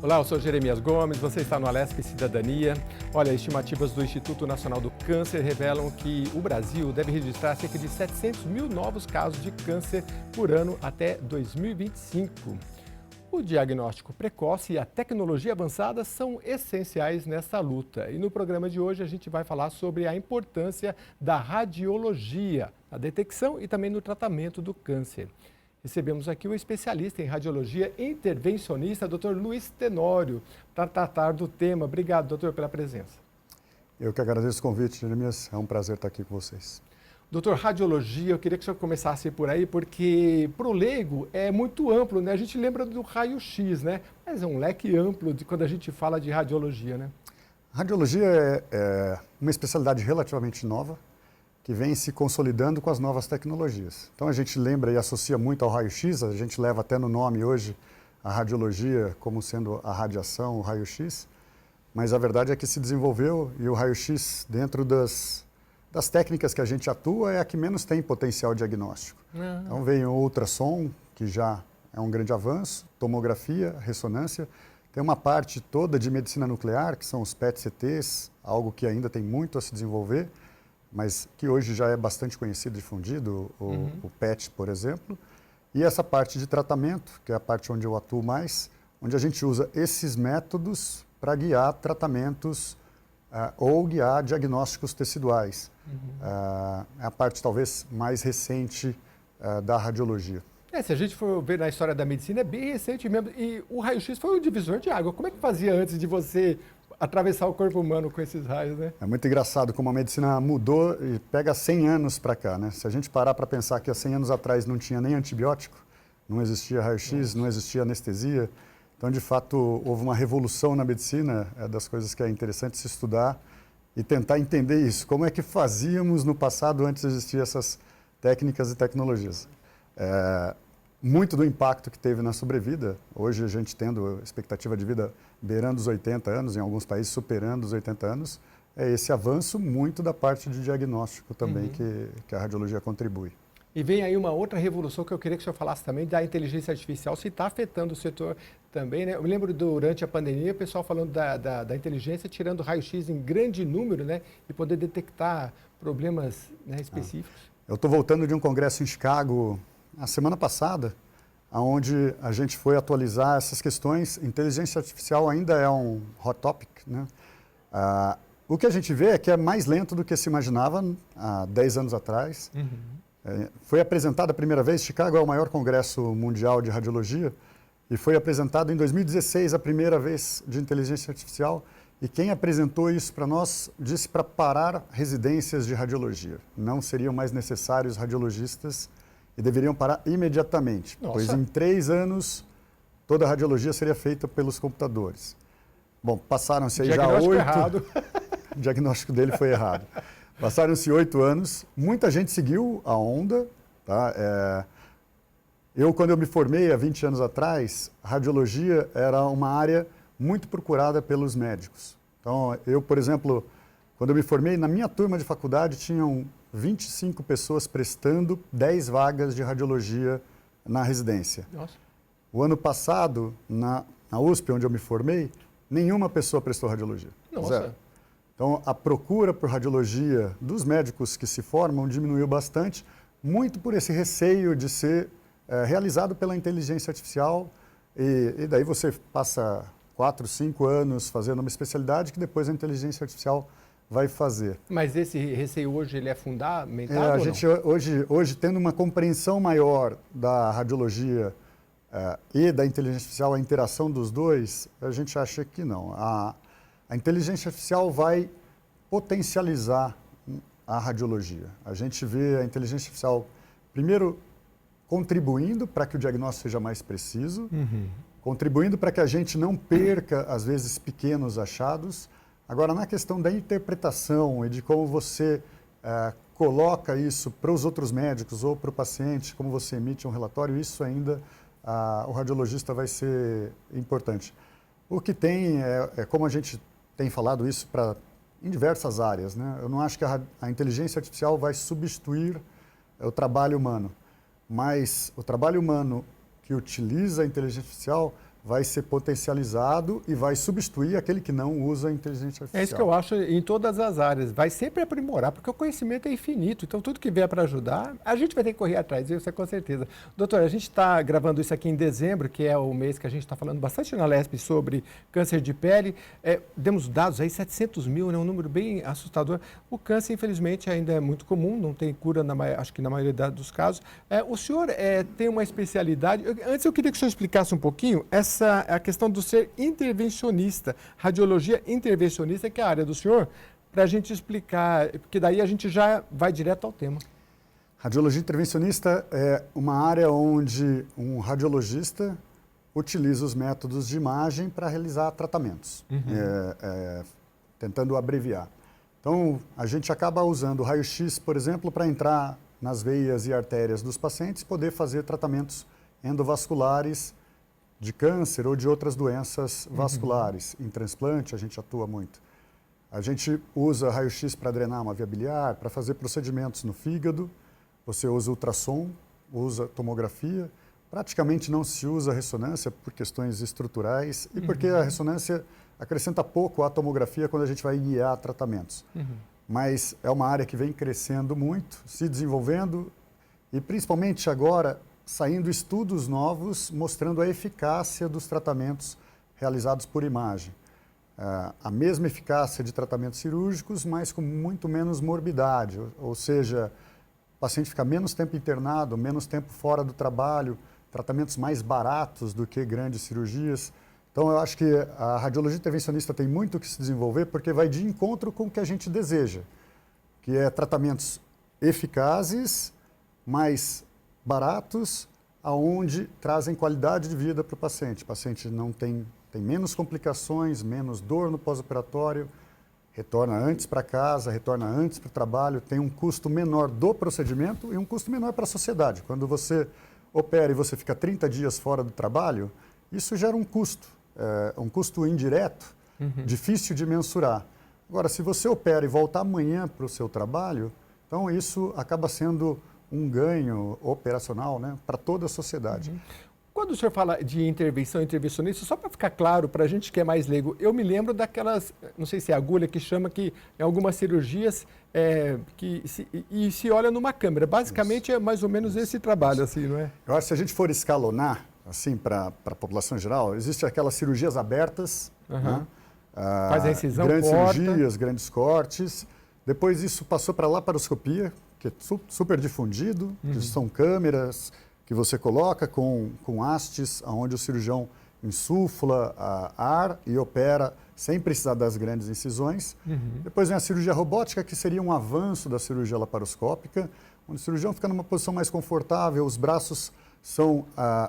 Olá, eu sou Jeremias Gomes, você está no Alesp Cidadania. Olha, estimativas do Instituto Nacional do Câncer revelam que o Brasil deve registrar cerca de 700 mil novos casos de câncer por ano até 2025. O diagnóstico precoce e a tecnologia avançada são essenciais nessa luta. E no programa de hoje a gente vai falar sobre a importância da radiologia, na detecção e também no tratamento do câncer. Recebemos aqui o especialista em radiologia intervencionista, Dr. Luiz Tenório, para tratar do tema. Obrigado, doutor, pela presença. Eu que agradeço o convite, Jeremias. É um prazer estar aqui com vocês. Doutor, radiologia, eu queria que o senhor começasse por aí, porque para o leigo é muito amplo, né? A gente lembra do raio-x, né? Mas é um leque amplo de quando a gente fala de radiologia, né? Radiologia é uma especialidade relativamente nova, que vem se consolidando com as novas tecnologias. Então a gente lembra e associa muito ao raio-x, a gente leva até no nome hoje a radiologia como sendo a radiação, o raio-x, mas a verdade é que se desenvolveu e o raio-x dentro das técnicas que a gente atua é a que menos tem potencial diagnóstico. Então vem o ultrassom, que já é um grande avanço, tomografia, ressonância, tem uma parte toda de medicina nuclear, que são os PET-CTs, algo que ainda tem muito a se desenvolver, mas que hoje já é bastante conhecido e difundido, o PET, por exemplo, e essa parte de tratamento, que é a parte onde eu atuo mais, onde a gente usa esses métodos para guiar tratamentos ou guiar diagnósticos teciduais. É a parte talvez mais recente da radiologia. Se a gente for ver na história da medicina, é bem recente mesmo, e o raio-x foi o divisor de água. Como é que fazia antes de você atravessar o corpo humano com esses raios, né? É muito engraçado como a medicina mudou e pega 100 anos para cá, né? Se a gente parar para pensar que há 100 anos atrás não tinha nem antibiótico, não existia raio-x, não existia anestesia, então de fato houve uma revolução na medicina, é das coisas que é interessante se estudar e tentar entender isso. Como é que fazíamos no passado antes de existir essas técnicas e tecnologias? Muito do impacto que teve na sobrevida, hoje a gente tendo expectativa de vida beirando os 80 anos, em alguns países superando os 80 anos, é esse avanço muito da parte de diagnóstico também que a radiologia contribui. E vem aí uma outra revolução que eu queria que o senhor falasse também, da inteligência artificial, se está afetando o setor também, né? Eu me lembro durante a pandemia, o pessoal falando da inteligência, tirando raio-x em grande número, né? E poder detectar problemas, né, específicos. Eu estou voltando de um congresso em Chicago a semana passada, onde a gente foi atualizar essas questões. Inteligência artificial ainda é um hot topic, né? O que a gente vê é que é mais lento do que se imaginava há 10 anos atrás. Foi apresentado a primeira vez, Chicago é o maior congresso mundial de radiologia, e foi apresentado em 2016 a primeira vez de inteligência artificial, e quem apresentou isso para nós disse para parar residências de radiologia. Não seriam mais necessários radiologistas e deveriam parar imediatamente, pois em 3 anos toda a radiologia seria feita pelos computadores. Bom, passaram-se aí já 8... errado. O diagnóstico dele foi errado. Passaram-se 8 anos, muita gente seguiu a onda. Tá? Quando eu me formei há 20 anos atrás, a radiologia era uma área muito procurada pelos médicos. Então, eu, por exemplo, quando eu me formei, na minha turma de faculdade tinham 25 pessoas prestando 10 vagas de radiologia na residência. Nossa. O ano passado, na USP, onde eu me formei, nenhuma pessoa prestou radiologia. Nossa. Zero. Então, a procura por radiologia dos médicos que se formam diminuiu bastante, muito por esse receio de ser realizado pela inteligência artificial, e daí você passa 4, 5 anos fazendo uma especialidade que depois a inteligência artificial vai fazer. Mas esse receio hoje ele é fundamentado a ou gente não? Hoje, tendo uma compreensão maior da radiologia e da inteligência artificial, a interação dos dois, a gente acha que não. A inteligência artificial vai potencializar a radiologia. A gente vê a inteligência artificial, primeiro, contribuindo para que o diagnóstico seja mais preciso, contribuindo para que a gente não perca, às vezes, pequenos achados. Agora, na questão da interpretação e de como você coloca isso para os outros médicos ou para o paciente, como você emite um relatório, isso ainda o radiologista vai ser importante. O que tem como a gente tem falado isso em diversas áreas, né? Eu não acho que a inteligência artificial vai substituir o trabalho humano, mas o trabalho humano que utiliza a inteligência artificial vai ser potencializado e vai substituir aquele que não usa a inteligência artificial. É isso que eu acho em todas as áreas. Vai sempre aprimorar, porque o conhecimento é infinito. Então, tudo que vier para ajudar, a gente vai ter que correr atrás, isso é com certeza. Doutor, a gente está gravando isso aqui em dezembro, que é o mês que a gente está falando bastante na LESP sobre câncer de pele. Demos dados aí, 700 mil, né, um número bem assustador. O câncer, infelizmente, ainda é muito comum, não tem cura, acho que na maioria dos casos. O senhor tem uma especialidade. Antes, eu queria que o senhor explicasse um pouquinho a questão do ser intervencionista, radiologia intervencionista, que é a área do senhor, para a gente explicar, porque daí a gente já vai direto ao tema. Radiologia intervencionista é uma área onde um radiologista utiliza os métodos de imagem para realizar tratamentos, tentando abreviar. Então, a gente acaba usando o raio-x, por exemplo, para entrar nas veias e artérias dos pacientes, poder fazer tratamentos endovasculares de câncer ou de outras doenças vasculares. Em transplante, a gente atua muito. A gente usa raio-x para drenar uma via biliar, para fazer procedimentos no fígado. Você usa ultrassom, usa tomografia. Praticamente não se usa ressonância por questões estruturais e porque a ressonância acrescenta pouco à tomografia quando a gente vai guiar tratamentos. Mas é uma área que vem crescendo muito, se desenvolvendo e principalmente agora saindo estudos novos mostrando a eficácia dos tratamentos realizados por imagem. A mesma eficácia de tratamentos cirúrgicos, mas com muito menos morbidade, ou seja, o paciente fica menos tempo internado, menos tempo fora do trabalho, tratamentos mais baratos do que grandes cirurgias. Então, eu acho que a radiologia intervencionista tem muito que se desenvolver porque vai de encontro com o que a gente deseja, que é tratamentos eficazes, mais baratos, aonde trazem qualidade de vida para o paciente. O paciente não tem menos complicações, menos dor no pós-operatório, retorna antes para casa, retorna antes para o trabalho, tem um custo menor do procedimento e um custo menor para a sociedade. Quando você opera e você fica 30 dias fora do trabalho, isso gera um custo indireto, difícil de mensurar. Agora, se você opera e volta amanhã para o seu trabalho, então isso acaba sendo um ganho operacional, né, para toda a sociedade. Quando o senhor fala de intervencionista, só para ficar claro, para a gente que é mais leigo, eu me lembro daquelas, não sei se é agulha que chama, que em algumas cirurgias se olha numa câmera. Basicamente é mais ou menos esse trabalho, assim, não é? Eu acho que se a gente for escalonar, assim, para a população em geral, existem aquelas cirurgias abertas, né? Faz a incisão, grandes corta. cirurgias, grandes cortes. Depois isso passou para a laparoscopia, que é super difundido, que são câmeras que você coloca com hastes, onde o cirurgião insufla ar e opera sem precisar das grandes incisões. Depois vem a cirurgia robótica, que seria um avanço da cirurgia laparoscópica, onde o cirurgião fica numa posição mais confortável, os braços são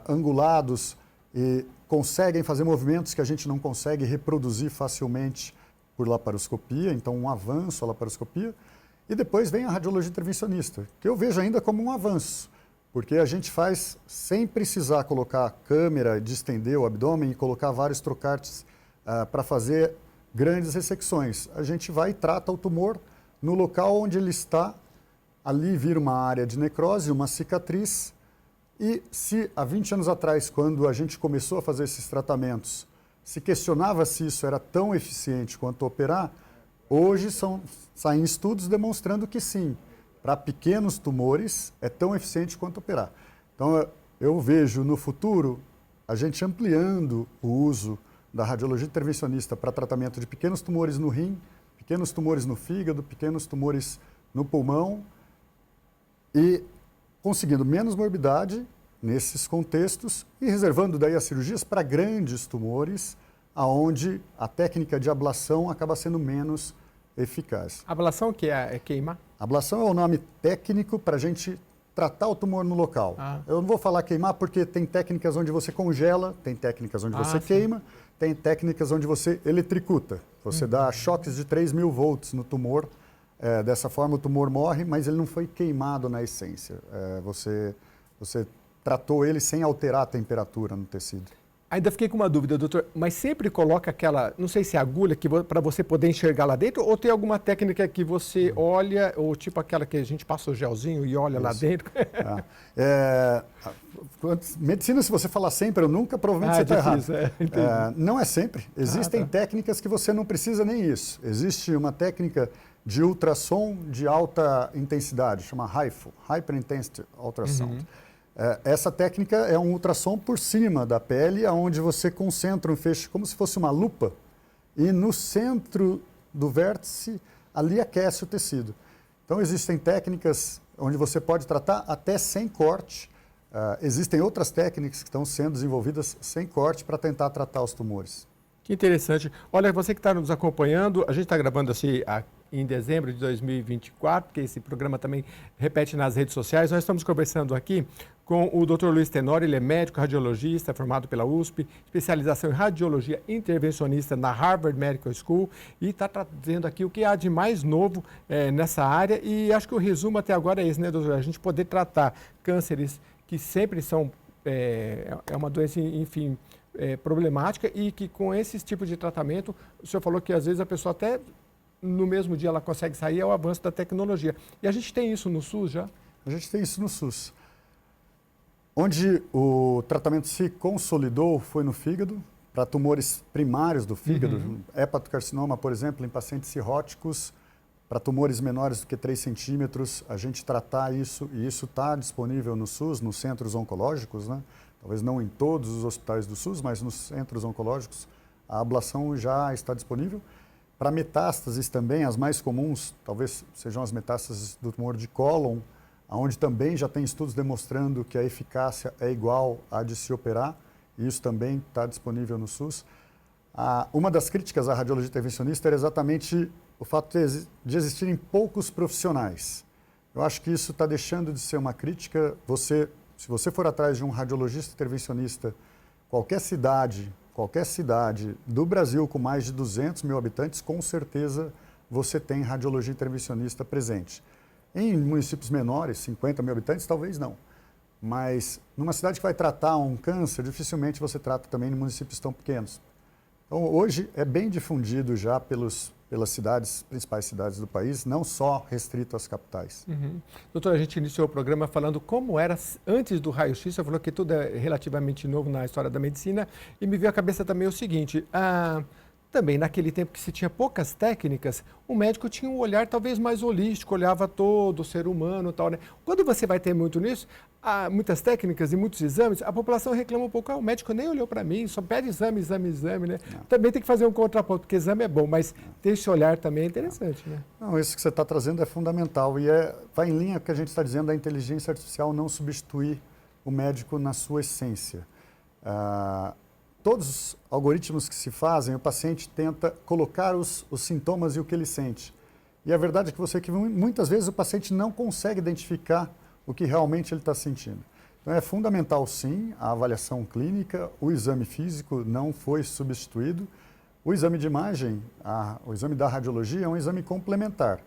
angulados e conseguem fazer movimentos que a gente não consegue reproduzir facilmente por laparoscopia, então um avanço à laparoscopia. E depois vem a radiologia intervencionista, que eu vejo ainda como um avanço, porque a gente faz sem precisar colocar câmera, distender o abdômen e colocar vários trocartes para fazer grandes ressecções. A gente vai e trata o tumor no local onde ele está, ali vira uma área de necrose, uma cicatriz, e se há 20 anos atrás, quando a gente começou a fazer esses tratamentos, se questionava se isso era tão eficiente quanto operar, hoje saem estudos demonstrando que sim, para pequenos tumores é tão eficiente quanto operar. Então, eu vejo no futuro a gente ampliando o uso da radiologia intervencionista para tratamento de pequenos tumores no rim, pequenos tumores no fígado, pequenos tumores no pulmão e conseguindo menos morbidade nesses contextos e reservando daí as cirurgias para grandes tumores, aonde a técnica de ablação acaba sendo menos eficaz. Ablação que é queimar? Ablação é o nome técnico para a gente tratar o tumor no local. Eu não vou falar queimar porque tem técnicas onde você congela, tem técnicas onde você queima, tem técnicas onde você eletricuta. Você dá choques de 3.000 volts no tumor. Dessa forma o tumor morre, mas ele não foi queimado na essência. Você tratou ele sem alterar a temperatura no tecido. Ainda fiquei com uma dúvida, doutor, mas sempre coloca aquela, não sei se é agulha, para você poder enxergar lá dentro, ou tem alguma técnica que você olha, ou tipo aquela que a gente passa o gelzinho e olha lá dentro? medicina, se você falar sempre ou nunca, provavelmente você está errado. Não é sempre. Existem tá. técnicas que você não precisa nem isso. Existe uma técnica de ultrassom de alta intensidade, chama HIFU, Hyper Intensity Ultrasound. Essa técnica é um ultrassom por cima da pele, onde você concentra um feixe como se fosse uma lupa, e no centro do vértice, ali aquece o tecido. Então, existem técnicas onde você pode tratar até sem corte. Existem outras técnicas que estão sendo desenvolvidas sem corte para tentar tratar os tumores. Que interessante. Olha, você que está nos acompanhando, a gente está gravando assim em dezembro de 2024, porque esse programa também repete nas redes sociais. Nós estamos conversando aqui com o Dr. Luiz Tenório, ele é médico radiologista, formado pela USP, especialização em radiologia intervencionista na Harvard Medical School, e está trazendo aqui o que há de mais novo nessa área. E acho que o resumo até agora é esse, né, doutor? A gente poder tratar cânceres que sempre são, é uma doença, enfim, problemática, e que com esse tipo de tratamento, o senhor falou que às vezes a pessoa até no mesmo dia ela consegue sair, é o avanço da tecnologia. E a gente tem isso no SUS já? A gente tem isso no SUS. Onde o tratamento se consolidou foi no fígado, para tumores primários do fígado, hepatocarcinoma, por exemplo, em pacientes cirróticos, para tumores menores do que 3 centímetros, a gente tratar isso, e isso está disponível no SUS, nos centros oncológicos, né? Talvez não em todos os hospitais do SUS, mas nos centros oncológicos, a ablação já está disponível. Para metástases também, as mais comuns, talvez sejam as metástases do tumor de cólon, onde também já tem estudos demonstrando que a eficácia é igual à de se operar, e isso também está disponível no SUS. Uma das críticas à radiologia intervencionista era exatamente o fato de existirem poucos profissionais. Eu acho que isso está deixando de ser uma crítica. Se você for atrás de um radiologista intervencionista, qualquer cidade do Brasil com mais de 200 mil habitantes, com certeza você tem radiologia intervencionista presente. Em municípios menores, 50 mil habitantes, talvez não. Mas numa cidade que vai tratar um câncer, dificilmente você trata também em municípios tão pequenos. Então, hoje é bem difundido já pelas principais cidades do país, não só restrito às capitais. Doutor, a gente iniciou o programa falando como era antes do raio-x. Você falou que tudo é relativamente novo na história da medicina, e me veio à cabeça também o seguinte: também naquele tempo que se tinha poucas técnicas, o médico tinha um olhar talvez mais holístico, olhava todo o ser humano e tal, né? Quando você vai ter muito nisso, muitas técnicas e muitos exames, a população reclama um pouco: o médico nem olhou para mim, só pede exame, né? Não. Também tem que fazer um contraponto, porque exame é bom, mas ter esse olhar também é interessante, né? Não, isso que você está trazendo é fundamental, e vai em linha com o que a gente está dizendo: a inteligência artificial não substitui o médico na sua essência. Todos os algoritmos que se fazem, o paciente tenta colocar os sintomas e o que ele sente. E a verdade é que muitas vezes o paciente não consegue identificar o que realmente ele está sentindo. Então é fundamental, sim, a avaliação clínica. O exame físico não foi substituído. O exame de imagem, o exame da radiologia, é um exame complementar.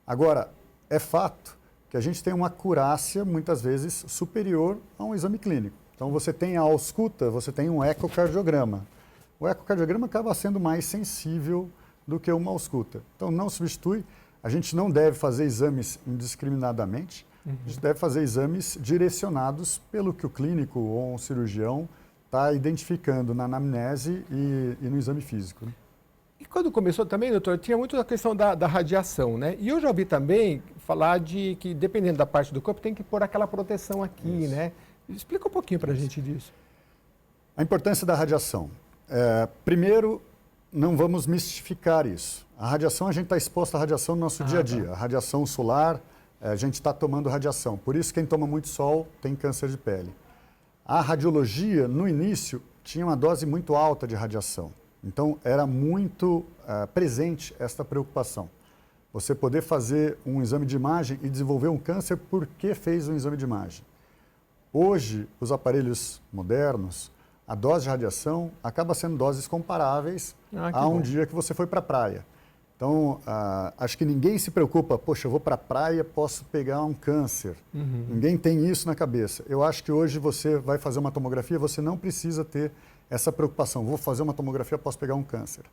Agora, é fato que a gente tem uma acurácia, muitas vezes, superior a um exame clínico. Então, você tem a ausculta, você tem um ecocardiograma. O ecocardiograma acaba sendo mais sensível do que uma ausculta. Então, não substitui. A gente não deve fazer exames indiscriminadamente. A gente deve fazer exames direcionados pelo que o clínico ou um cirurgião está identificando na anamnese e no exame físico, né? E quando começou também, doutor, tinha muito a questão da radiação, né? E eu já ouvi também falar de que, dependendo da parte do corpo, tem que pôr aquela proteção aqui, né? Explica um pouquinho para a gente disso. A importância da radiação. Primeiro, não vamos mistificar isso. A radiação, a gente está exposto à radiação no nosso dia a dia. A radiação solar, a gente está tomando radiação. Por isso, quem toma muito sol tem câncer de pele. A radiologia, no início, tinha uma dose muito alta de radiação. Então, era muito presente esta preocupação. Você poder fazer um exame de imagem e desenvolver um câncer porque fez um exame de imagem. Hoje, os aparelhos modernos, a dose de radiação acaba sendo doses comparáveis a um dia que você foi para a praia. Então, acho que ninguém se preocupa: poxa, eu vou para a praia, posso pegar um câncer. Ninguém tem isso na cabeça. Eu acho que hoje você vai fazer uma tomografia, você não precisa ter essa preocupação: vou fazer uma tomografia, posso pegar um câncer.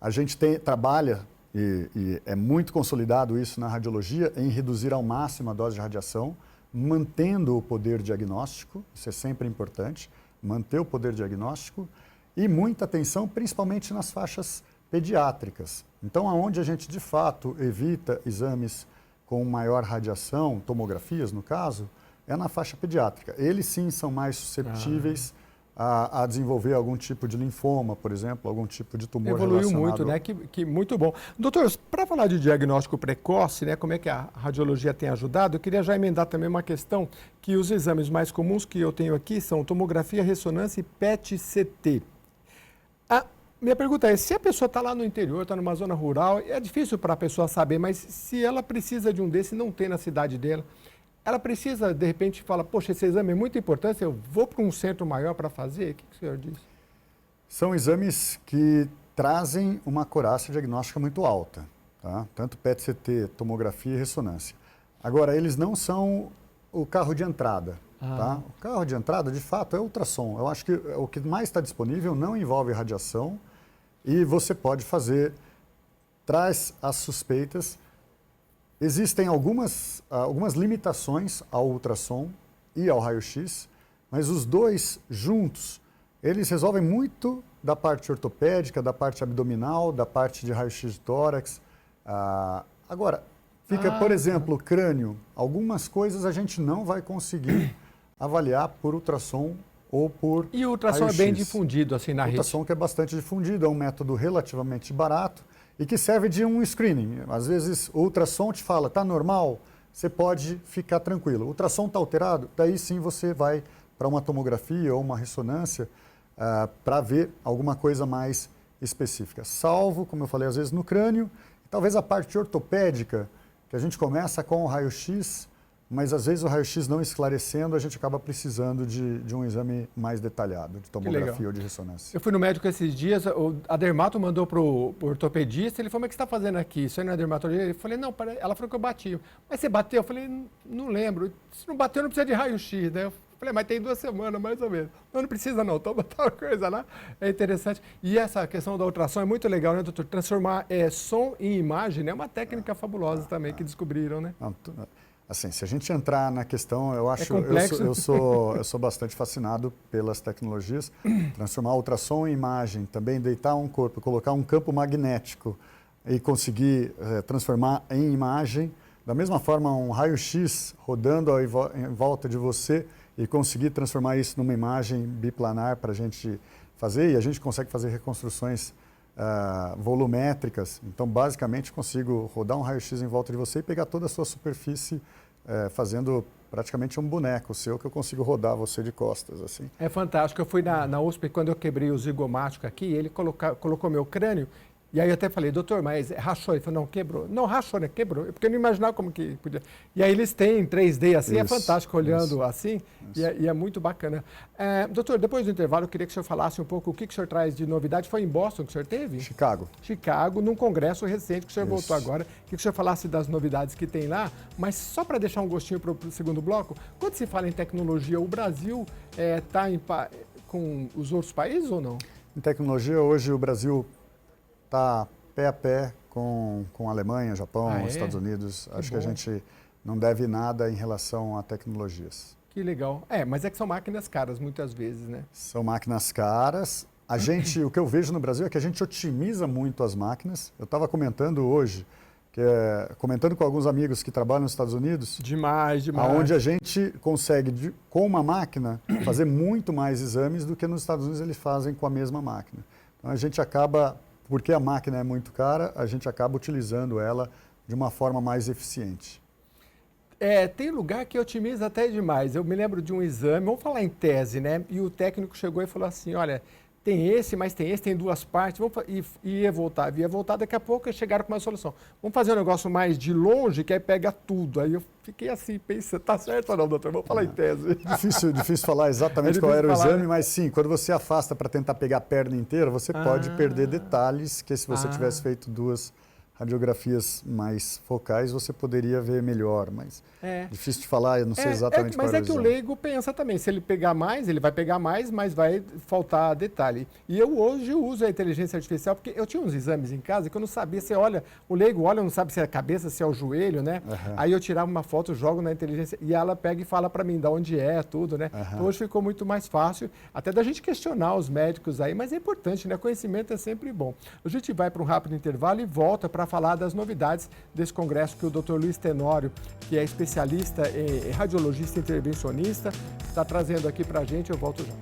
A gente trabalha, e é muito consolidado isso na radiologia, em reduzir ao máximo a dose de radiação. mantendo o poder diagnóstico, isso é sempre importante, manter o poder diagnóstico, e muita atenção principalmente nas faixas pediátricas. Então, aonde a gente de fato evita exames com maior radiação, tomografias no caso, é na faixa pediátrica. Eles sim são mais susceptíveis a desenvolver algum tipo de linfoma, por exemplo, algum tipo de tumor Evoluiu relacionado. muito, né? Que muito bom. Doutor, para falar de diagnóstico precoce, né, como é que a radiologia tem ajudado, eu queria já emendar também uma questão que os exames mais comuns que eu tenho aqui são tomografia, ressonância e PET-CT. Minha pergunta é, se a pessoa está lá no interior, está numa zona rural, é difícil para a pessoa saber, mas se ela precisa de um desse e não tem na cidade dela, ela precisa, de repente, falar, poxa, esse exame é muito importante, eu vou para um centro maior para fazer? O que o senhor diz? São exames que trazem uma acurácia diagnóstica muito alta, tá? Tanto PET-CT, tomografia e ressonância. Agora, eles não são o carro de entrada. Tá? O carro de entrada, de fato, é ultrassom. Eu acho que o que mais está disponível não envolve radiação e você pode fazer, traz as suspeitas. Existem algumas limitações ao ultrassom e ao raio-x, mas os dois juntos, eles resolvem muito da parte ortopédica, da parte abdominal, da parte de raio-x de tórax. Agora, fica, por exemplo, crânio. Algumas coisas a gente não vai conseguir avaliar por ultrassom ou por E o ultrassom é bem difundido assim na rede? O ultrassom que é bastante difundido, é um método relativamente barato e que serve de um screening. Às vezes o ultrassom te fala, está normal, você pode ficar tranquilo. O ultrassom está alterado, daí sim você vai para uma tomografia ou uma ressonância para ver alguma coisa mais específica. Salvo, como eu falei, às vezes no crânio, talvez a parte ortopédica, que a gente começa com o raio-x, mas às vezes o raio-x não esclarecendo, a gente acaba precisando de um exame mais detalhado, de tomografia ou de ressonância. Eu fui no médico esses dias, a dermato mandou para o ortopedista, ele falou, mas o que você está fazendo aqui? Isso aí não é dermatologia? Eu falei, não, ela falou que eu bati. Mas você bateu? Eu falei, não lembro. Se não bateu, não precisa de raio-x, né? Eu falei, mas tem 2 semanas, mais ou menos. Não precisa não, toma tal coisa lá. É interessante. E essa questão da ultrassom é muito legal, né, doutor? Transformar som em imagem é uma técnica fabulosa também que descobriram, né? Assim, se a gente entrar na questão, eu acho, eu sou bastante fascinado pelas tecnologias. Transformar ultrassom em imagem, também deitar um corpo, colocar um campo magnético e conseguir transformar em imagem. Da mesma forma, um raio-x rodando em volta de você e conseguir transformar isso numa imagem biplanar para a gente fazer. E a gente consegue fazer reconstruções volumétricas. Então, basicamente, consigo rodar um raio-x em volta de você e pegar toda a sua superfície, fazendo praticamente um boneco seu, que eu consigo rodar você de costas, assim. É fantástico. Eu fui na USP, quando eu quebrei o zigomático aqui, ele colocou meu crânio, e aí eu até falei, doutor, mas rachou? Ele falou, não, quebrou. Não, rachou, né? Quebrou. Porque eu não imaginava como que podia. E aí eles têm 3D assim, é fantástico olhando assim, e é muito bacana. Doutor, depois do intervalo, eu queria que o senhor falasse um pouco o que o senhor traz de novidade. Foi em Boston que o senhor teve? Chicago, num congresso recente que o senhor voltou agora. Que o senhor falasse das novidades que tem lá, mas só para deixar um gostinho para o segundo bloco, quando se fala em tecnologia, o Brasil está com os outros países ou não? Em tecnologia, hoje o Brasil está pé a pé com a Alemanha, Japão, Estados Unidos. Acho que a gente não deve nada em relação a tecnologias. Que legal. Mas é que são máquinas caras muitas vezes, né? São máquinas caras. O que eu vejo no Brasil é que a gente otimiza muito as máquinas. Eu estava comentando hoje, comentando com alguns amigos que trabalham nos Estados Unidos. Demais. Onde a gente consegue, com uma máquina, fazer muito mais exames do que nos Estados Unidos eles fazem com a mesma máquina. Então a gente acaba, porque a máquina é muito cara, a gente acaba utilizando ela de uma forma mais eficiente. Tem lugar que otimiza até demais. Eu me lembro de um exame, vamos falar em tese, né? E o técnico chegou e falou assim, olha, tem esse, mas tem esse, tem 2 partes, e ia voltar, daqui a pouco eles chegaram com uma solução. Vamos fazer um negócio mais de longe, que aí pega tudo. Aí eu fiquei assim, pensando, tá certo ou não, doutor? Vamos falar em tese. Difícil falar exatamente qual era o exame, mas sim, quando você afasta para tentar pegar a perna inteira, você pode perder detalhes que se você tivesse feito 2 radiografias mais focais você poderia ver melhor, mas difícil de falar, eu não sei exatamente qual é a Mas é que o leigo pensa também, se ele pegar mais, ele vai pegar mais, mas vai faltar detalhe. E eu hoje uso a inteligência artificial, porque eu tinha uns exames em casa que eu não sabia, você olha, o leigo olha, não sabe se é a cabeça, se é o joelho, né? Aí eu tirava uma foto, jogo na inteligência e ela pega e fala para mim de onde é, tudo, né? Então hoje ficou muito mais fácil, até da gente questionar os médicos aí, mas é importante, né? Conhecimento é sempre bom. A gente vai para um rápido intervalo e volta para falar das novidades desse congresso que o Dr. Luiz Tenório, que é especialista em radiologista intervencionista, está trazendo aqui para a gente. Eu volto já.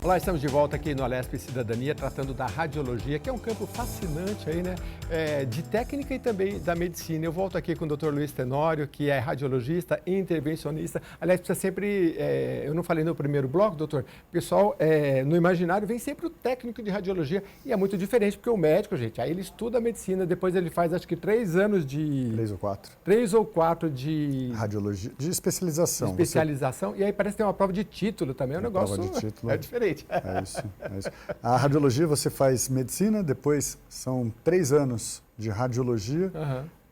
Olá, estamos de volta aqui no Alesp Cidadania, tratando da radiologia, que é um campo fascinante aí, né? De técnica e também da medicina. Eu volto aqui com o Dr. Luiz Tenório, que é radiologista e intervencionista. Aliás, precisa sempre, eu não falei no primeiro bloco, doutor, pessoal, no imaginário vem sempre o técnico de radiologia e é muito diferente, porque o médico, gente, aí ele estuda a medicina, depois ele faz acho que 3 anos de... 3 ou 4. 3 ou 4 de... Radiologia, de especialização. De especialização, e aí parece que tem uma prova de título também, é um negócio... Prova de título. É diferente. É isso. A radiologia você faz medicina, depois são 3 anos de radiologia,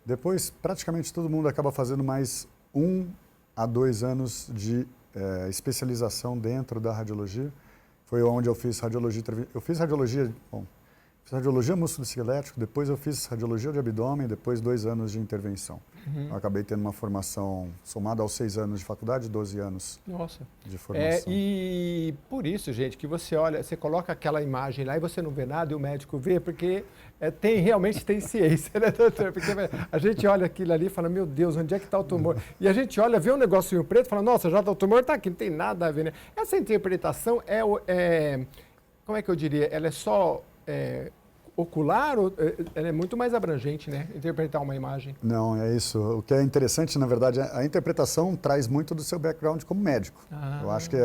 depois praticamente todo mundo acaba fazendo mais 1 a 2 anos de especialização dentro da radiologia. Foi onde eu fiz radiologia, fiz radiologia músculo-esquelético, depois eu fiz radiologia de abdômen, depois 2 anos de intervenção. Eu acabei tendo uma formação somada aos 6 anos de faculdade, 12 anos de formação. E por isso, gente, que você olha, você coloca aquela imagem lá e você não vê nada e o médico vê, porque realmente tem ciência, né, doutor? Porque a gente olha aquilo ali e fala, meu Deus, onde é que está o tumor? E a gente olha, vê um negocinho preto e fala, nossa, já o tumor está aqui, não tem nada a ver, né? Essa interpretação como é que eu diria? Ela é só... ocular, ela é muito mais abrangente, né? Interpretar uma imagem. Não, é isso. O que é interessante, na verdade, a interpretação traz muito do seu background como médico. Eu acho que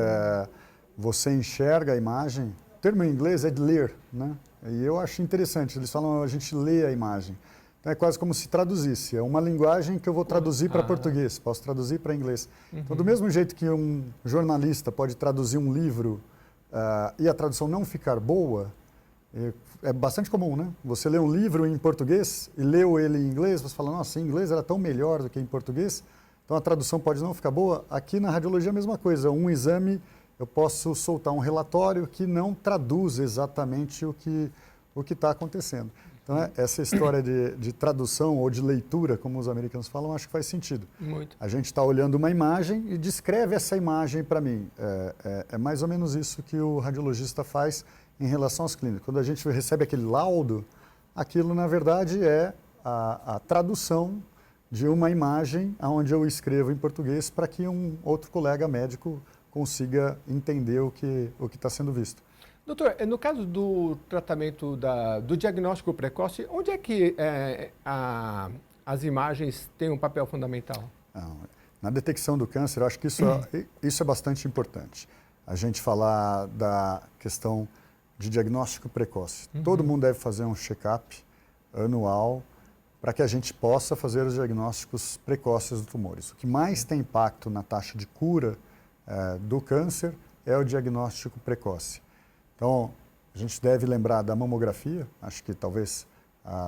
você enxerga a imagem, o termo em inglês é de ler, né? E eu acho interessante, eles falam, a gente lê a imagem. Então é quase como se traduzisse, é uma linguagem que eu vou traduzir para português, posso traduzir para inglês. Então, do mesmo jeito que um jornalista pode traduzir um livro e a tradução não ficar boa, é bastante comum, né? Você lê um livro em português e leu ele em inglês, você fala, nossa, em inglês era tão melhor do que em português, então a tradução pode não ficar boa. Aqui na radiologia é a mesma coisa, um exame, eu posso soltar um relatório que não traduz exatamente o que está acontecendo. Então, essa história de tradução ou de leitura, como os americanos falam, acho que faz sentido. Muito. A gente está olhando uma imagem e descreve essa imagem para mim. É mais ou menos isso que o radiologista faz em relação aos clínicos. Quando a gente recebe aquele laudo, aquilo, na verdade, é a tradução de uma imagem onde eu escrevo em português para que um outro colega médico consiga entender o que está sendo visto. Doutor, no caso do tratamento do diagnóstico precoce, onde é que as imagens têm um papel fundamental? Na detecção do câncer, eu acho que isso é bastante importante. A gente falar da questão de diagnóstico precoce. Todo mundo deve fazer um check-up anual para que a gente possa fazer os diagnósticos precoces dos tumores. O que mais tem impacto na taxa de cura do câncer é o diagnóstico precoce. Então, a gente deve lembrar da mamografia, acho que talvez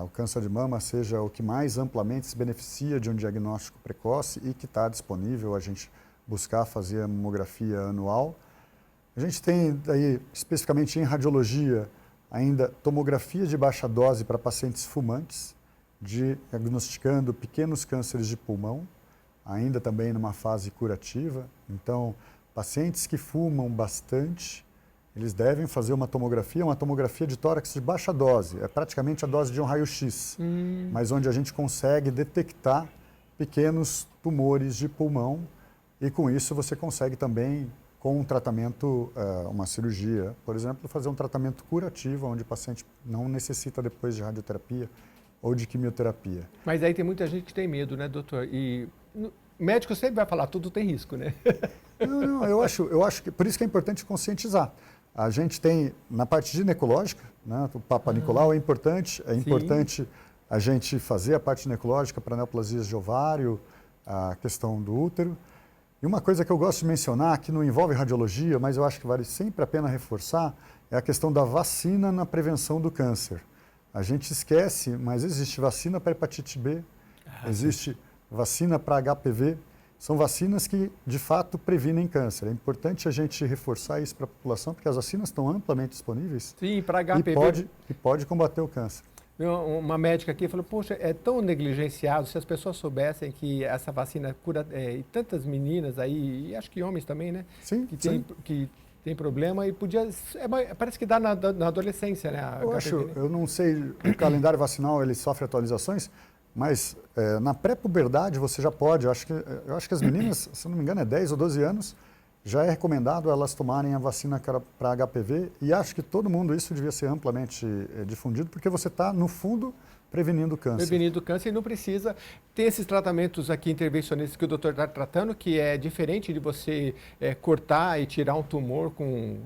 o câncer de mama seja o que mais amplamente se beneficia de um diagnóstico precoce e que está disponível a gente buscar fazer a mamografia anual. A gente tem aí, especificamente em radiologia, ainda tomografia de baixa dose para pacientes fumantes, diagnosticando pequenos cânceres de pulmão, ainda também numa fase curativa. Então, pacientes que fumam bastante, eles devem fazer uma tomografia de tórax de baixa dose, é praticamente a dose de um raio-x, mas onde a gente consegue detectar pequenos tumores de pulmão e com isso você consegue também, com um tratamento, uma cirurgia, por exemplo, fazer um tratamento curativo, onde o paciente não necessita depois de radioterapia ou de quimioterapia. Mas aí tem muita gente que tem medo, né, doutor? E o médico sempre vai falar, tudo tem risco, né? Não, eu acho que por isso que é importante conscientizar. A gente tem, na parte ginecológica, né, o Papa Nicolau é importante a gente fazer a parte ginecológica para neoplasias de ovário, a questão do útero. E uma coisa que eu gosto de mencionar, que não envolve radiologia, mas eu acho que vale sempre a pena reforçar, é a questão da vacina na prevenção do câncer. A gente esquece, mas existe vacina para hepatite B, existe vacina para HPV, são vacinas que, de fato, previnem câncer. É importante a gente reforçar isso para a população, porque as vacinas estão amplamente disponíveis. Sim, para HPV. E pode combater o câncer. Uma médica aqui falou, poxa, é tão negligenciado, se as pessoas soubessem que essa vacina cura e tantas meninas aí, e acho que homens também, né? Sim, que tem problema e podia... parece que dá na adolescência, né? Eu não sei, o calendário vacinal ele sofre atualizações, mas na pré-puberdade você já pode, eu acho que as meninas, se não me engano, é 10 ou 12 anos, já é recomendado elas tomarem a vacina para HPV e acho que todo mundo, isso devia ser amplamente difundido, porque você está, no fundo, prevenindo o câncer. Prevenindo o câncer e não precisa ter esses tratamentos aqui intervencionistas que o doutor está tratando, que é diferente de você cortar e tirar um tumor com...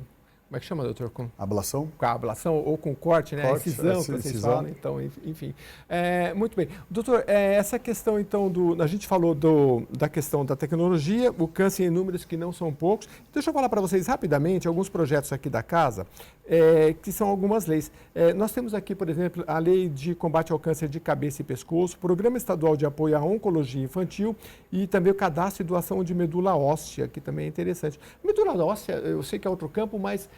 Como é que chama, doutor? Ablação? Com a ablação ou com corte, né? Incisão, que vocês falam. Então, enfim. Muito bem. Doutor, essa questão, então, a gente falou da questão da tecnologia, o câncer em números que não são poucos. Deixa eu falar para vocês rapidamente alguns projetos aqui da casa, que são algumas leis. Nós temos aqui, por exemplo, a Lei de Combate ao Câncer de Cabeça e Pescoço, Programa Estadual de Apoio à Oncologia Infantil e também o Cadastro e Doação de Medula Óssea, que também é interessante. Medula óssea, eu sei que é outro campo, mas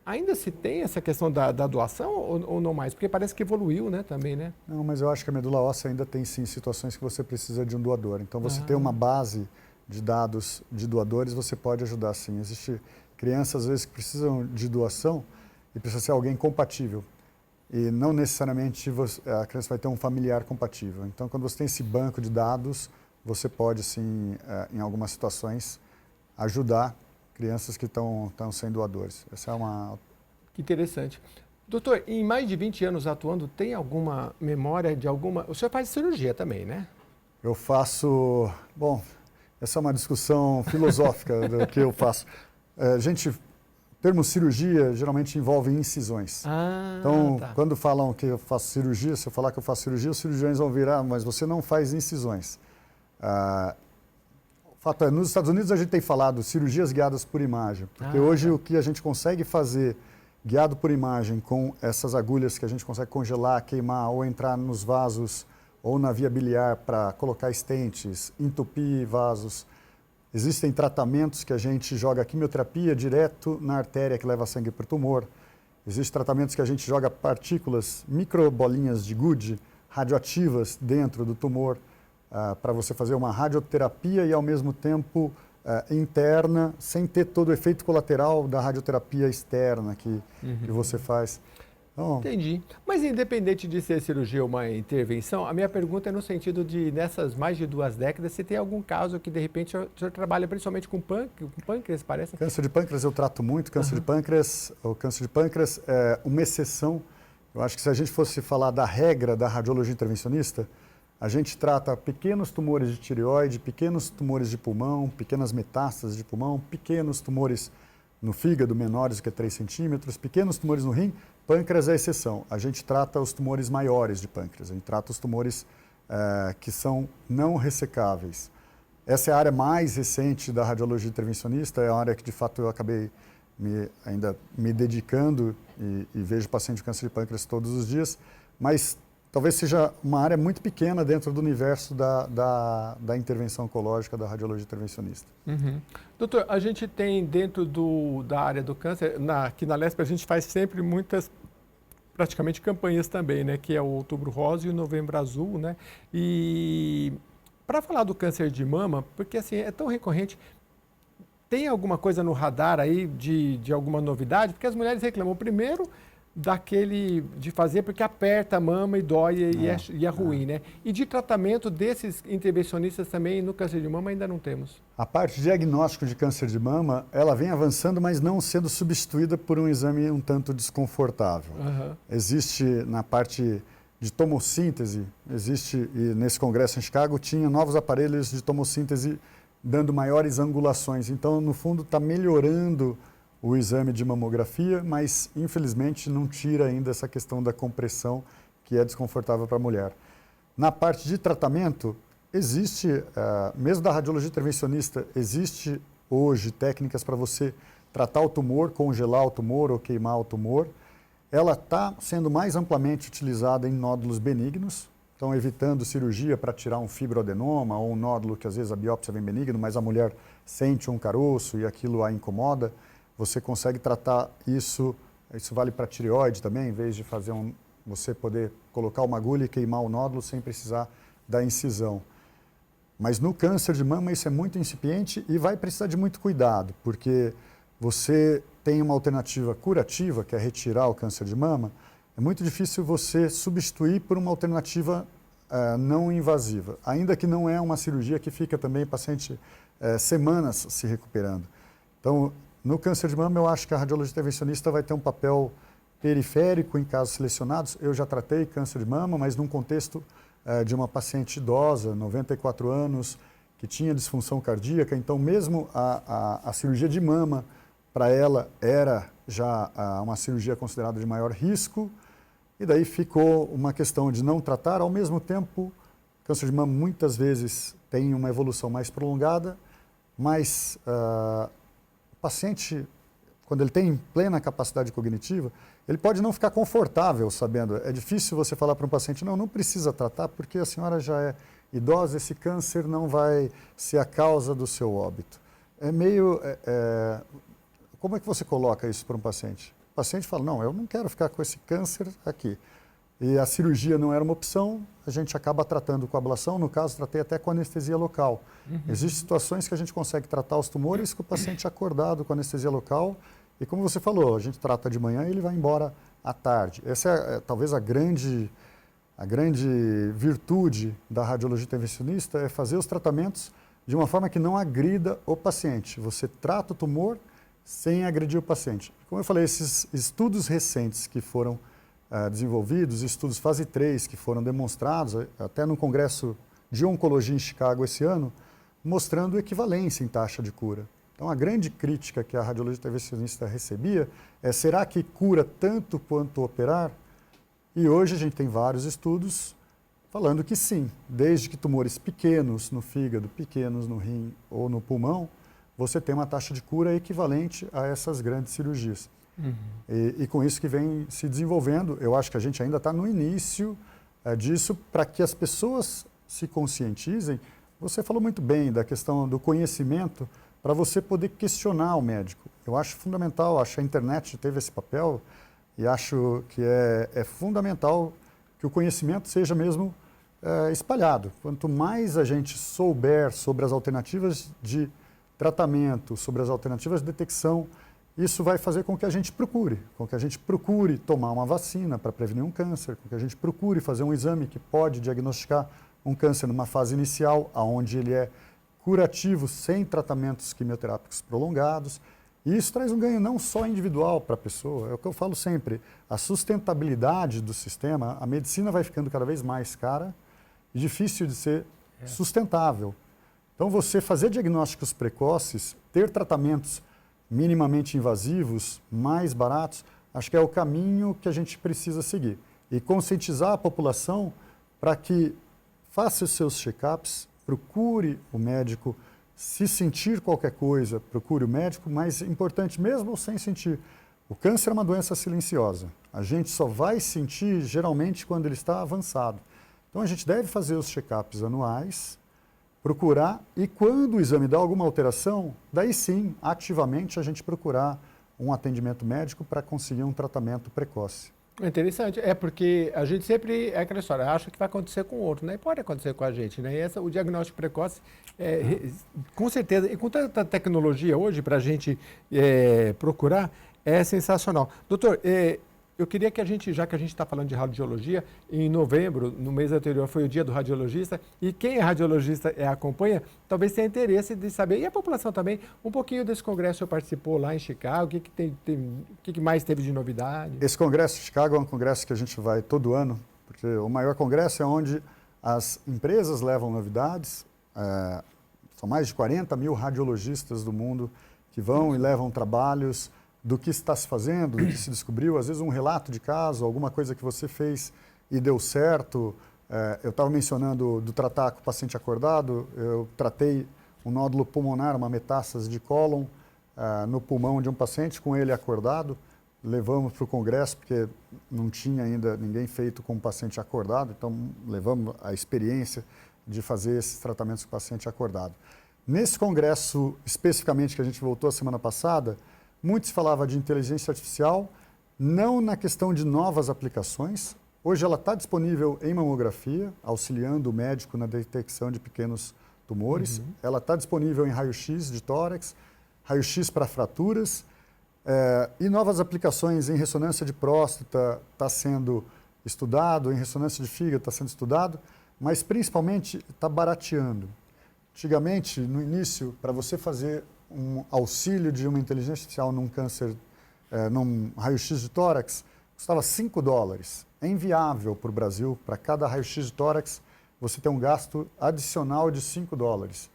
ainda se tem essa questão da doação ou não mais? Porque parece que evoluiu, né, também, né? Não, mas eu acho que a medula óssea ainda tem, sim, situações que você precisa de um doador. Então, você ter uma base de dados de doadores, você pode ajudar, sim. Existem crianças, às vezes, que precisam de doação e precisa ser alguém compatível. E não necessariamente a criança vai ter um familiar compatível. Então, quando você tem esse banco de dados, você pode, sim, em algumas situações, ajudar crianças que estão sendo doadores. Essa é uma... Que interessante. Doutor, em mais de 20 anos atuando, tem alguma memória de alguma... O senhor faz cirurgia também, né? Eu faço... Bom, essa é uma discussão filosófica do que eu faço. O termo cirurgia geralmente envolve incisões. Então, quando falam que eu faço cirurgia, se eu falar que eu faço cirurgia, os cirurgiões vão virar, mas você não faz incisões. O fato é, nos Estados Unidos a gente tem falado cirurgias guiadas por imagem, porque hoje o que a gente consegue fazer guiado por imagem com essas agulhas que a gente consegue congelar, queimar ou entrar nos vasos ou na via biliar para colocar estentes, entupir vasos. Existem tratamentos que a gente joga quimioterapia direto na artéria que leva sangue para o tumor. Existem tratamentos que a gente joga partículas, microbolinhas de gude radioativas dentro do tumor, para você fazer uma radioterapia e, ao mesmo tempo, interna, sem ter todo o efeito colateral da radioterapia externa que você faz. Então, entendi. Mas, independente de ser cirurgia ou uma intervenção, a minha pergunta é no sentido de, nessas mais de 2 décadas, se tem algum caso que, de repente, o senhor trabalha principalmente com pâncreas, parece? Câncer de pâncreas eu trato muito. Câncer de pâncreas, o câncer de pâncreas é uma exceção. Eu acho que se a gente fosse falar da regra da radiologia intervencionista, a gente trata pequenos tumores de tireoide, pequenos tumores de pulmão, pequenas metástases de pulmão, pequenos tumores no fígado, menores do que 3 centímetros, pequenos tumores no rim. Pâncreas é a exceção. A gente trata os tumores maiores de pâncreas, a gente trata os tumores que são não ressecáveis. Essa é a área mais recente da radiologia intervencionista, é a área que, de fato, eu acabei ainda me dedicando e vejo paciente de câncer de pâncreas todos os dias, mas talvez seja uma área muito pequena dentro do universo da intervenção oncológica, da radiologia intervencionista. Doutor, a gente tem dentro da área do câncer, aqui na LESP, a gente faz sempre muitas, praticamente, campanhas também, né? Que é o Outubro Rosa e o Novembro Azul, né? E para falar do câncer de mama, porque assim, é tão recorrente, tem alguma coisa no radar aí de alguma novidade? Porque as mulheres reclamam primeiro de fazer porque aperta a mama e dói e é ruim, né? E de tratamento desses intervencionistas também no câncer de mama ainda não temos. A parte de diagnóstico de câncer de mama, ela vem avançando, mas não sendo substituída por um exame um tanto desconfortável. Existe na parte de tomossíntese, e nesse congresso em Chicago tinha novos aparelhos de tomossíntese dando maiores angulações. Então, no fundo, está melhorando o exame de mamografia, mas infelizmente não tira ainda essa questão da compressão que é desconfortável para a mulher. Na parte de tratamento, existe, mesmo da radiologia intervencionista, existe hoje técnicas para você tratar o tumor, congelar o tumor ou queimar o tumor. Ela está sendo mais amplamente utilizada em nódulos benignos, então evitando cirurgia para tirar um fibroadenoma ou um nódulo que às vezes a biópsia vem benigno, mas a mulher sente um caroço e aquilo a incomoda. Você consegue tratar isso vale para tireoide também, em vez de fazer você poder colocar uma agulha e queimar o nódulo sem precisar da incisão. Mas no câncer de mama isso é muito incipiente e vai precisar de muito cuidado, porque você tem uma alternativa curativa, que é retirar o câncer de mama, é muito difícil você substituir por uma alternativa não invasiva, ainda que não é uma cirurgia que fica também o paciente semanas se recuperando. Então, no câncer de mama, eu acho que a radiologia intervencionista vai ter um papel periférico em casos selecionados. Eu já tratei câncer de mama, mas num contexto de uma paciente idosa, 94 anos, que tinha disfunção cardíaca. Então, mesmo a cirurgia de mama, para ela, era já uma cirurgia considerada de maior risco. E daí ficou uma questão de não tratar. Ao mesmo tempo, câncer de mama muitas vezes tem uma evolução mais prolongada, mas o paciente, quando ele tem plena capacidade cognitiva, ele pode não ficar confortável sabendo. É difícil você falar para um paciente, não precisa tratar porque a senhora já é idosa, esse câncer não vai ser a causa do seu óbito. É meio... como é que você coloca isso para um paciente? O paciente fala, não, eu não quero ficar com esse câncer aqui. E a cirurgia não era uma opção, a gente acaba tratando com ablação, no caso, tratei até com anestesia local. Existem situações que a gente consegue tratar os tumores com o paciente acordado com anestesia local, e como você falou, a gente trata de manhã e ele vai embora à tarde. Essa é talvez a grande virtude da radiologia intervencionista, é fazer os tratamentos de uma forma que não agrida o paciente. Você trata o tumor sem agredir o paciente. Como eu falei, esses estudos recentes que foram desenvolvidos, estudos fase 3 que foram demonstrados até no Congresso de Oncologia em Chicago esse ano, mostrando equivalência em taxa de cura. Então, a grande crítica que a radiologia intervencionista recebia é, será que cura tanto quanto operar? E hoje a gente tem vários estudos falando que sim, desde que tumores pequenos no fígado, pequenos no rim ou no pulmão, você tem uma taxa de cura equivalente a essas grandes cirurgias. E com isso que vem se desenvolvendo, eu acho que a gente ainda está no início disso, para que as pessoas se conscientizem. Você falou muito bem da questão do conhecimento, para você poder questionar o médico. Eu acho fundamental, acho que a internet teve esse papel e acho que é fundamental que o conhecimento seja mesmo espalhado. Quanto mais a gente souber sobre as alternativas de tratamento, sobre as alternativas de detecção, isso vai fazer com que a gente procure tomar uma vacina para prevenir um câncer, com que a gente procure fazer um exame que pode diagnosticar um câncer numa fase inicial, onde ele é curativo, sem tratamentos quimioterápicos prolongados. E isso traz um ganho não só individual para a pessoa, é o que eu falo sempre, a sustentabilidade do sistema, a medicina vai ficando cada vez mais cara e difícil de ser sustentável. Então, você fazer diagnósticos precoces, ter tratamentos minimamente invasivos, mais baratos, acho que é o caminho que a gente precisa seguir. E conscientizar a população para que faça os seus check-ups, procure o médico, se sentir qualquer coisa, procure o médico, mas importante mesmo sem sentir. O câncer é uma doença silenciosa. A gente só vai sentir geralmente quando ele está avançado. Então a gente deve fazer os check-ups anuais, procurar e quando o exame dá alguma alteração, daí sim, ativamente a gente procurar um atendimento médico para conseguir um tratamento precoce. É interessante, porque a gente sempre, é aquela história, acha que vai acontecer com o outro, né? E pode acontecer com a gente, né? E o diagnóstico precoce, com certeza, e com tanta tecnologia hoje para a gente procurar, é sensacional. Doutor, eu queria que a gente, já que a gente está falando de radiologia, em novembro, no mês anterior, foi o dia do radiologista, e quem é radiologista e acompanha, talvez tenha interesse de saber, e a população também, um pouquinho desse congresso que você participou lá em Chicago, o que mais teve de novidade? Esse congresso de Chicago é um congresso que a gente vai todo ano, porque o maior congresso é onde as empresas levam novidades, são mais de 40 mil radiologistas do mundo que vão e levam trabalhos do que está se fazendo, do que se descobriu, às vezes um relato de caso, alguma coisa que você fez e deu certo. Eu estava mencionando do tratar com o paciente acordado, eu tratei um nódulo pulmonar, uma metástase de cólon no pulmão de um paciente com ele acordado. Levamos para o congresso, porque não tinha ainda ninguém feito com o paciente acordado, então levamos a experiência de fazer esses tratamentos com o paciente acordado. Nesse congresso, especificamente, que a gente voltou a semana passada, muito se falava de inteligência artificial, não na questão de novas aplicações. Hoje ela está disponível em mamografia, auxiliando o médico na detecção de pequenos tumores. Ela está disponível em raio-x de tórax, raio-x para fraturas, e novas aplicações em ressonância de próstata está sendo estudado, em ressonância de fígado está sendo estudado, mas principalmente está barateando. Antigamente, no início, para você fazer um auxílio de uma inteligência artificial num câncer, num raio-x de tórax, custava $5. É inviável para o Brasil, para cada raio-x de tórax, você ter um gasto adicional de $5.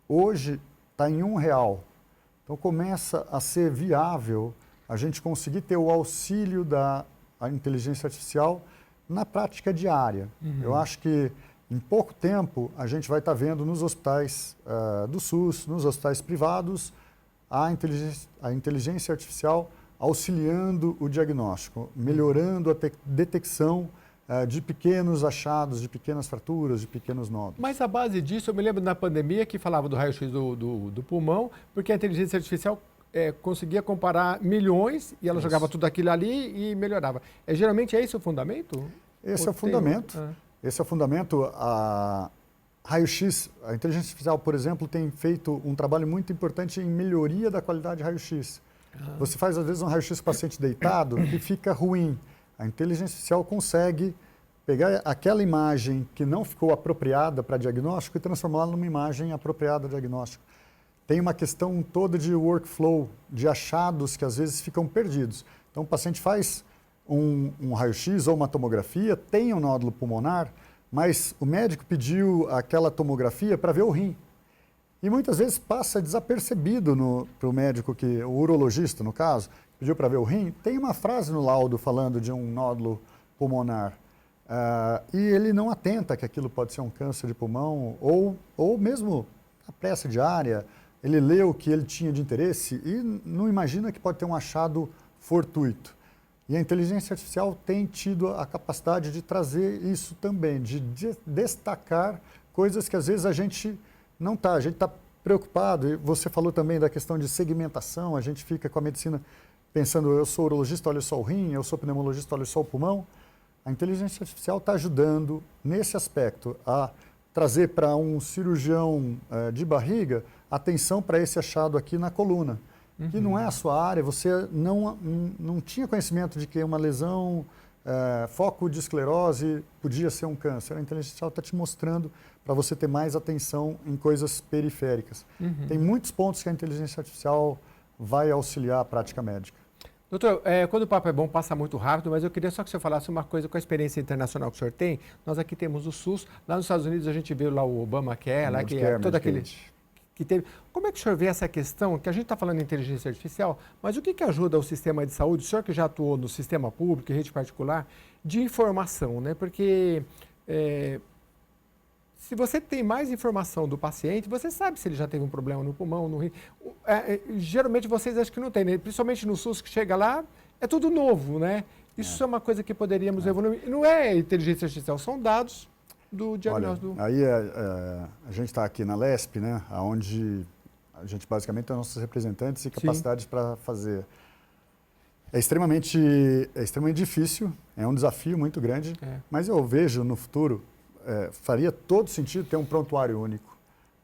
Hoje está em R$1. Então começa a ser viável a gente conseguir ter o auxílio da inteligência artificial na prática diária. Eu acho que em pouco tempo a gente vai estar vendo nos hospitais do SUS, nos hospitais privados, a inteligência artificial auxiliando o diagnóstico, melhorando a detecção de pequenos achados, de pequenas fraturas, de pequenos nódulos. Mas a base disso, eu me lembro na pandemia que falava do raio-x do pulmão, porque a inteligência artificial conseguia comparar milhões e ela jogava tudo aquilo ali e melhorava. Geralmente é esse o fundamento? Esse é o fundamento. Esse é o fundamento. A raio-x, a inteligência artificial, por exemplo, tem feito um trabalho muito importante em melhoria da qualidade de raio-x. Você faz, às vezes, um raio-x com o paciente deitado e fica ruim. A inteligência artificial consegue pegar aquela imagem que não ficou apropriada para diagnóstico e transformá-la numa imagem apropriada para diagnóstico. Tem uma questão toda de workflow, de achados que às vezes ficam perdidos. Então o paciente faz um raio-x ou uma tomografia, tem um nódulo pulmonar, mas o médico pediu aquela tomografia para ver o rim. E muitas vezes passa desapercebido para o médico, o urologista no caso, pediu para ver o rim, tem uma frase no laudo falando de um nódulo pulmonar e ele não atenta que aquilo pode ser um câncer de pulmão ou mesmo a pressa diária, ele lê o que ele tinha de interesse e não imagina que pode ter um achado fortuito. E a inteligência artificial tem tido a capacidade de trazer isso também, de destacar coisas que às vezes a gente não está, a gente está preocupado. E você falou também da questão de segmentação, a gente fica com a medicina pensando, eu sou urologista, olha só o rim, eu sou pneumologista, olha só o pulmão. A inteligência artificial está ajudando nesse aspecto a trazer para um cirurgião de barriga atenção para esse achado aqui na coluna, que não é a sua área, você não tinha conhecimento de que uma lesão, foco de esclerose podia ser um câncer. A inteligência artificial está te mostrando para você ter mais atenção em coisas periféricas. Tem muitos pontos que a inteligência artificial vai auxiliar a prática médica. Doutor, quando o papo é bom, passa muito rápido, mas eu queria só que o senhor falasse uma coisa com a experiência internacional que o senhor tem. Nós aqui temos o SUS, lá nos Estados Unidos a gente viu lá o Obamacare, lá que é todo aquele que teve. Como é que o senhor vê essa questão, que a gente está falando de inteligência artificial, mas o que ajuda o sistema de saúde, o senhor que já atuou no sistema público e rede particular, de informação, né? Porque se você tem mais informação do paciente, você sabe se ele já teve um problema no pulmão, no rim. Geralmente vocês acham que não tem, né? Principalmente no SUS, que chega lá, é tudo novo, né? Isso é uma coisa que poderíamos evoluir. Não é inteligência artificial, são dados do diagnóstico. Olha, aí a gente está aqui na LESP, né? Onde a gente basicamente tem nossos representantes e capacidades para fazer. É extremamente difícil, é um desafio muito grande, mas eu vejo no futuro, faria todo sentido ter um prontuário único.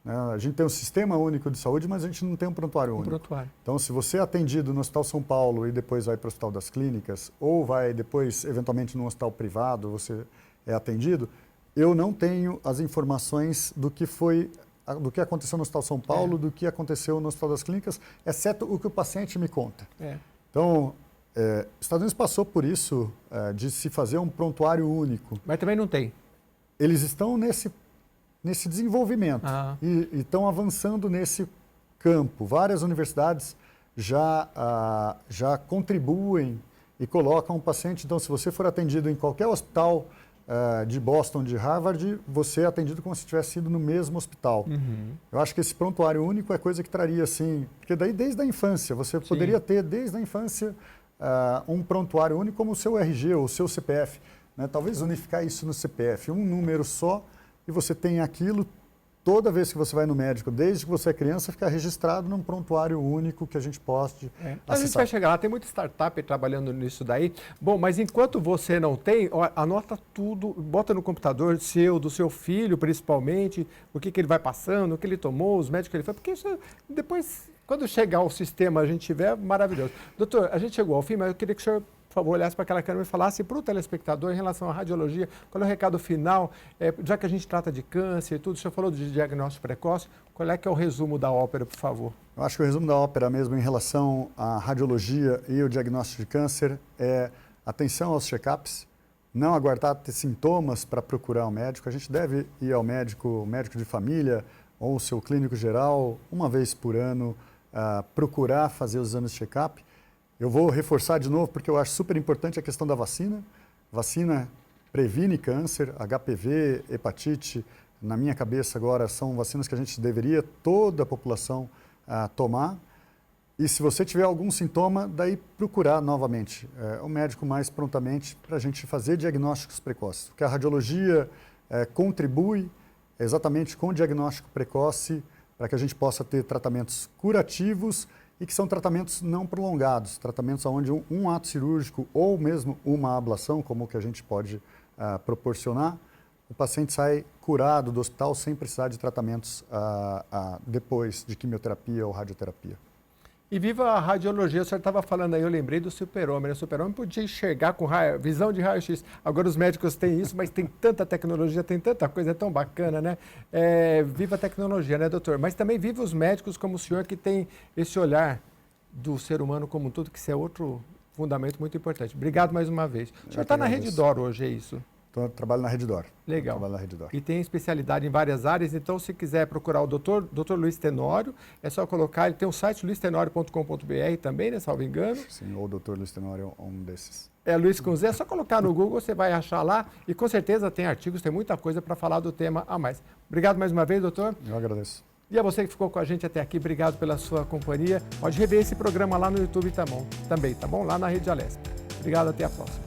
Né? A gente tem um sistema único de saúde, mas a gente não tem um prontuário único. Então, se você é atendido no Hospital São Paulo e depois vai para o Hospital das Clínicas, ou vai depois, eventualmente, num hospital privado, você é atendido, eu não tenho as informações do que aconteceu no Hospital São Paulo, do que aconteceu no Hospital das Clínicas, exceto o que o paciente me conta. Então, os Estados Unidos passou por isso, de se fazer um prontuário único. Mas também não tem. Eles estão nesse desenvolvimento e estão avançando nesse campo. Várias universidades já contribuem e colocam o paciente. Então, se você for atendido em qualquer hospital de Boston, de Harvard, você é atendido como se tivesse ido no mesmo hospital. Eu acho que esse prontuário único é coisa que traria, assim, porque daí desde a infância, você poderia ter desde a infância um prontuário único como o seu RG ou o seu CPF. Né? Talvez unificar isso no CPF, um número só, e você tem aquilo. Toda vez que você vai no médico, desde que você é criança, fica registrado num prontuário único que a gente possa acessar. A gente vai chegar lá, tem muita startup trabalhando nisso daí. Bom, mas enquanto você não tem, anota tudo, bota no computador seu, do seu filho principalmente, o que ele vai passando, o que ele tomou, os médicos que ele foi, porque isso depois, quando chegar o sistema, a gente tiver, maravilhoso. Doutor, a gente chegou ao fim, mas eu queria que o senhor, por favor, olhasse para aquela câmera e falasse para o telespectador em relação à radiologia, qual é o recado final, já que a gente trata de câncer e tudo, o senhor falou de diagnóstico precoce, qual é que é o resumo da ópera, por favor? Eu acho que o resumo da ópera mesmo em relação à radiologia e o diagnóstico de câncer é atenção aos check-ups, não aguardar ter sintomas para procurar um médico. A gente deve ir ao médico de família ou o seu clínico geral uma vez por ano, procurar fazer os exames de check-up. Eu vou reforçar de novo, porque eu acho super importante a questão da vacina. Vacina previne câncer, HPV, hepatite. Na minha cabeça agora são vacinas que a gente deveria, toda a população, tomar. E se você tiver algum sintoma, daí procurar novamente o médico mais prontamente para a gente fazer diagnósticos precoces. Porque a radiologia contribui exatamente com o diagnóstico precoce para que a gente possa ter tratamentos curativos e que são tratamentos não prolongados, tratamentos onde um ato cirúrgico ou mesmo uma ablação, como o que a gente pode proporcionar, o paciente sai curado do hospital sem precisar de tratamentos depois de quimioterapia ou radioterapia. E viva a radiologia, o senhor estava falando aí, eu lembrei do super-homem. O super-homem podia enxergar com visão de raio-x. Agora os médicos têm isso, mas tem tanta tecnologia, tem tanta coisa, é tão bacana, né? Viva a tecnologia, né, doutor? Mas também viva os médicos como o senhor, que tem esse olhar do ser humano como um todo, que isso é outro fundamento muito importante. Obrigado mais uma vez. O senhor está na Redditor hoje, é isso? Então, eu trabalho na Redditor. Legal. Trabalho na Redditor. E tem especialidade em várias áreas, então se quiser procurar o Dr. Luiz Tenório, é só colocar, ele tem o site luiztenorio.com.br também, né, salvo engano. Sim, ou o Dr. Luiz Tenório é um desses. Luiz com Z, é só colocar no Google, você vai achar lá e com certeza tem artigos, tem muita coisa para falar do tema a mais. Obrigado mais uma vez, doutor. Eu agradeço. E a você que ficou com a gente até aqui, obrigado pela sua companhia. Pode rever esse programa lá no YouTube também, tá bom? Lá na Rede Alesp. Obrigado, até a próxima.